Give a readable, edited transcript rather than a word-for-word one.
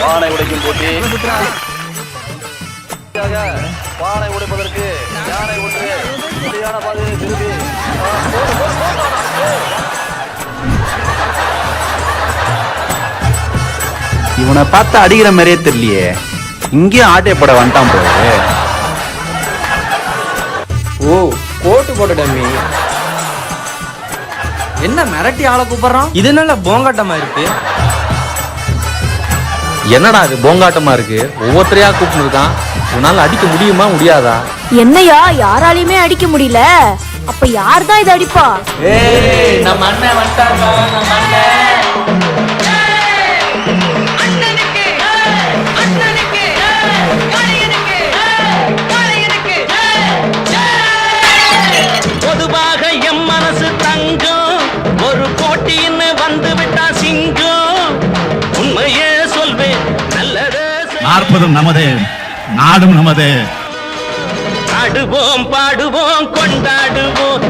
பானை உடைக்கும் போட்டி. பானை உடைப்பதற்கு யானை ஒன்று சரியான பாதையை திரும்பி இவனை பார்த்தா அடிக்கிற மாதிரியே தெரியலையே. இங்கேயும் ஆட்டைப்பட வந்துட்டான் போது. ஓ கோட்டு போட்ட டம்மி. என்ன மிரட்டி ஆளை கூப்பிடுறான்? இது நல்ல போங்காட்டமா இருக்கு. என்னடா இது போங்காட்டமா இருக்கு? ஒவ்வொருத்தரையா கூப்பிட்டு இருக்கான். உன்னால அடிக்க முடியுமா முடியாதா? என்னையா யாராலையுமே அடிக்க முடியல. அப்ப யார் தான் இதை அடிப்பா? நம்ம அண்ணன் வந்துட்டாங்க. நம்ம அண்ணன் பொதுவாக எம் மனசு தங்கம். ஒரு போட்டின்னு வந்து விட்டா சிங்கம். உண்மையே சொல்வேன் நல்லதே. 40 நமதே, நாடும் நமதே. ஆடுவோம் பாடுவோம் கொண்டாடுவோம்.